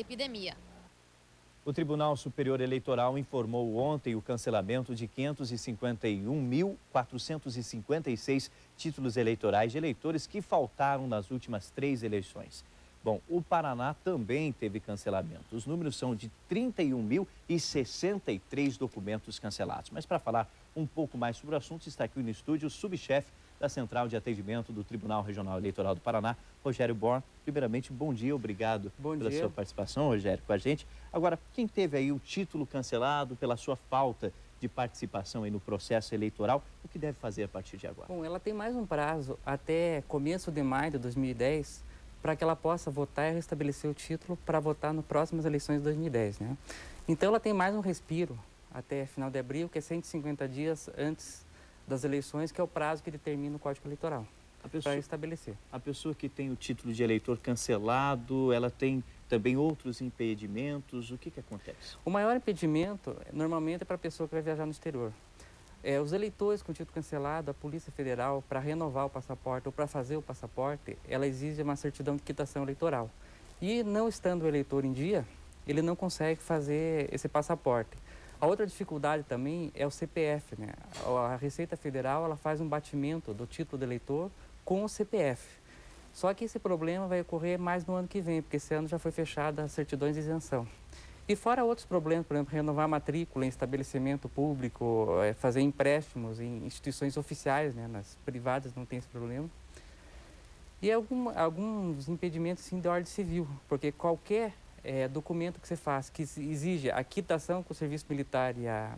da epidemia. O Tribunal Superior Eleitoral informou ontem o cancelamento de 551.456 títulos eleitorais de eleitores que faltaram nas últimas 3 eleições. Bom, o Paraná também teve cancelamento. Os números são de 31.063 documentos cancelados. Mas para falar um pouco mais sobre o assunto, está aqui no estúdio o subchefe da Central de Atendimento do Tribunal Regional Eleitoral do Paraná, Rogério Born. Primeiramente, bom dia, obrigado pela sua participação, Rogério, com a gente. Agora, quem teve aí o título cancelado pela sua falta de participação aí no processo eleitoral, o que deve fazer a partir de agora? Bom, ela tem mais um prazo até começo de maio de 2010 para que ela possa votar e restabelecer o título para votar nas próximas eleições de 2010, né? Então ela tem mais um respiro até final de abril, que é 150 dias antes das eleições, que é o prazo que determina o Código Eleitoral para estabelecer. A pessoa que tem o título de eleitor cancelado, ela tem também outros impedimentos, o que acontece? O maior impedimento, normalmente, é para a pessoa que vai viajar no exterior. Os eleitores com título cancelado, a Polícia Federal, para renovar o passaporte ou para fazer o passaporte, ela exige uma certidão de quitação eleitoral. E não estando o eleitor em dia, ele não consegue fazer esse passaporte. A outra dificuldade também é o CPF, né? A Receita Federal, ela faz um batimento do título de eleitor com o CPF. Só que esse problema vai ocorrer mais no ano que vem, porque esse ano já foi fechada as certidões de isenção. E fora outros problemas, por exemplo, renovar a matrícula em estabelecimento público, fazer empréstimos em instituições oficiais, né? Nas privadas não tem esse problema. E alguns impedimentos, sim, de ordem civil, porque qualquer documento que você faz que exige a quitação com o serviço militar e a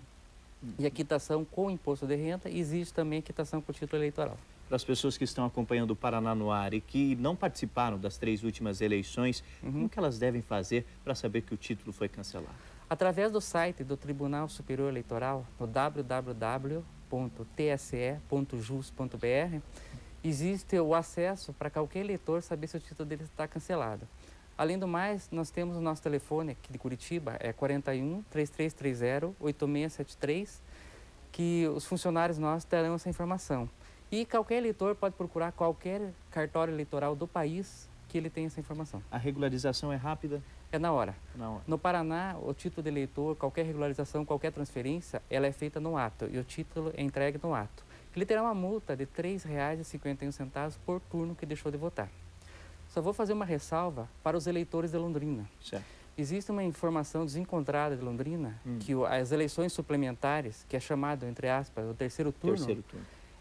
quitação com o imposto de renda, exige também a quitação com o título eleitoral. Para as pessoas que estão acompanhando o Paraná no ar e que não participaram das 3 últimas eleições, como que elas devem fazer para saber que o título foi cancelado? Através do site do Tribunal Superior Eleitoral, no www.tse.jus.br, existe o acesso para qualquer eleitor saber se o título dele está cancelado. Além do mais, nós temos o nosso telefone aqui de Curitiba, é 41-3330-8673, que os funcionários nossos terão essa informação. E qualquer eleitor pode procurar qualquer cartório eleitoral do país que ele tenha essa informação. A regularização é rápida? É na hora. Na hora. No Paraná, o título de eleitor, qualquer regularização, qualquer transferência, ela é feita no ato e o título é entregue no ato. Ele terá uma multa de R$ 3,51 por turno que deixou de votar. Só vou fazer uma ressalva para os eleitores de Londrina. Certo. Existe uma informação desencontrada de Londrina, que as eleições suplementares, que é chamado, entre aspas, o terceiro turno,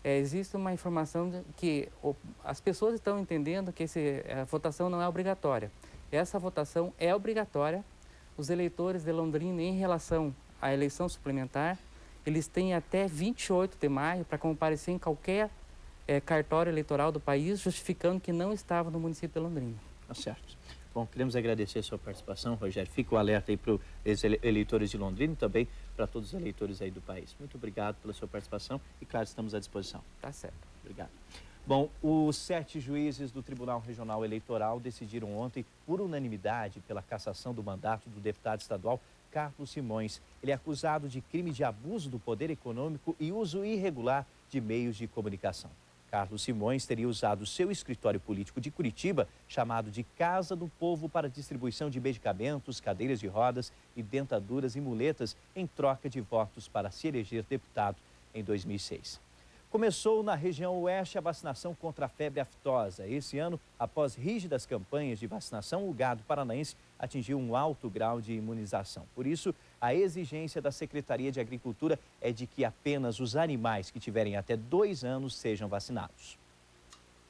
existe uma informação de que as pessoas estão entendendo que a votação não é obrigatória. Essa votação é obrigatória. Os eleitores de Londrina, em relação à eleição suplementar, eles têm até 28 de maio para comparecer em qualquer cartório eleitoral do país, justificando que não estava no município de Londrina. Tá certo. Bom, queremos agradecer a sua participação, Rogério. Fica o alerta aí para os eleitores de Londrina e também para todos os eleitores aí do país. Muito obrigado pela sua participação e, claro, estamos à disposição. Tá certo. Obrigado. Bom, os 7 juízes do Tribunal Regional Eleitoral decidiram ontem, por unanimidade, pela cassação do mandato do deputado estadual Carlos Simões. Ele é acusado de crime de abuso do poder econômico e uso irregular de meios de comunicação. Carlos Simões teria usado seu escritório político de Curitiba, chamado de Casa do Povo, para distribuição de medicamentos, cadeiras de rodas e dentaduras e muletas em troca de votos para se eleger deputado em 2006. Começou na região oeste a vacinação contra a febre aftosa. Esse ano, após rígidas campanhas de vacinação, o gado paranaense atingiu um alto grau de imunização. Por isso, a exigência da Secretaria de Agricultura é de que apenas os animais que tiverem até 2 anos sejam vacinados.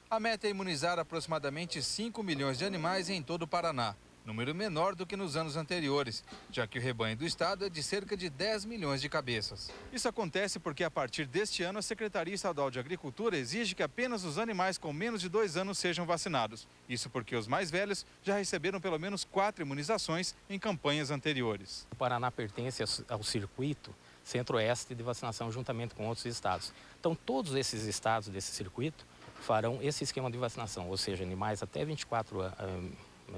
A meta é imunizar aproximadamente 5 milhões de animais em todo o Paraná. Número menor do que nos anos anteriores, já que o rebanho do estado é de cerca de 10 milhões de cabeças. Isso acontece porque a partir deste ano a Secretaria Estadual de Agricultura exige que apenas os animais com menos de 2 anos sejam vacinados. Isso porque os mais velhos já receberam pelo menos 4 imunizações em campanhas anteriores. O Paraná pertence ao circuito centro-oeste de vacinação juntamente com outros estados. Então todos esses estados desse circuito farão esse esquema de vacinação, ou seja, animais até 24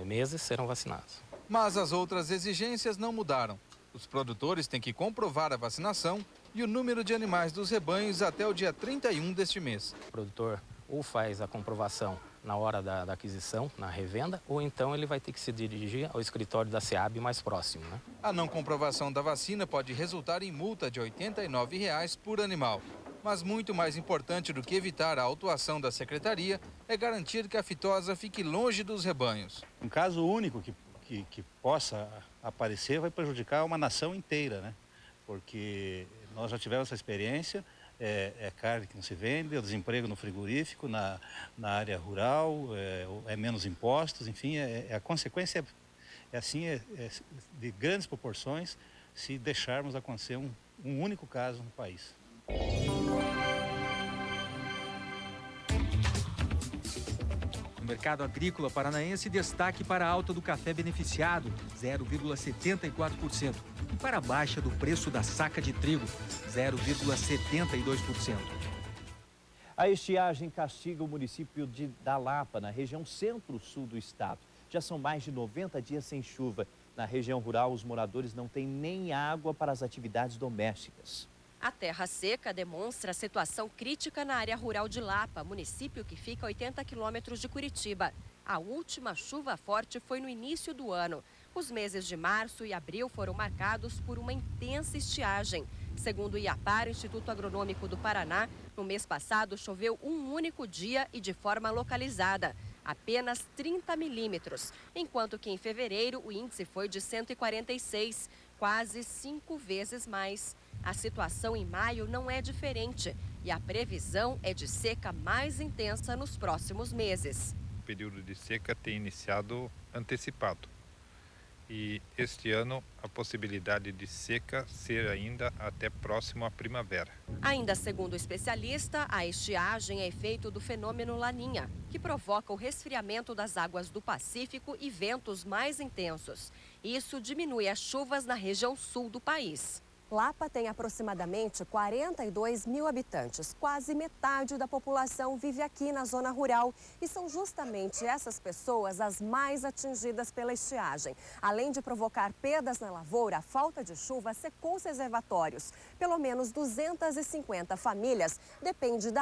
meses serão vacinados. Mas as outras exigências não mudaram. Os produtores têm que comprovar a vacinação e o número de animais dos rebanhos até o dia 31 deste mês. O produtor ou faz a comprovação na hora da aquisição, na revenda, ou então ele vai ter que se dirigir ao escritório da SEAB mais próximo, né? A não comprovação da vacina pode resultar em multa de R$ 89,00 por animal. Mas muito mais importante do que evitar a autuação da secretaria é garantir que a aftosa fique longe dos rebanhos. Um caso único que possa aparecer vai prejudicar uma nação inteira, né? Porque nós já tivemos essa experiência, é carne que não se vende, é o desemprego no frigorífico, na área rural, é menos impostos, enfim, a consequência é de grandes proporções se deixarmos acontecer um único caso no país. No mercado agrícola paranaense, destaque para a alta do café beneficiado, 0,74%, e para a baixa do preço da saca de trigo, 0,72%. A estiagem castiga o município da Lapa, na região centro-sul do estado. Já são mais de 90 dias sem chuva. Na região rural, os moradores não têm nem água para as atividades domésticas. A terra seca demonstra a situação crítica na área rural de Lapa, município que fica a 80 quilômetros de Curitiba. A última chuva forte foi no início do ano. Os meses de março e abril foram marcados por uma intensa estiagem. Segundo o IAPAR, Instituto Agronômico do Paraná, no mês passado choveu um único dia e de forma localizada, apenas 30 milímetros, enquanto que em fevereiro o índice foi de 146, quase 5 vezes mais. A situação em maio não é diferente e a previsão é de seca mais intensa nos próximos meses. O período de seca tem iniciado antecipado e este ano a possibilidade de seca ser ainda até próximo à primavera. Ainda segundo o especialista, a estiagem é efeito do fenômeno Laninha, que provoca o resfriamento das águas do Pacífico e ventos mais intensos. Isso diminui as chuvas na região sul do país. Lapa tem aproximadamente 42 mil habitantes. Quase metade da população vive aqui na zona rural. E são justamente essas pessoas as mais atingidas pela estiagem. Além de provocar perdas na lavoura, a falta de chuva secou os reservatórios. Pelo menos 250 famílias dependem da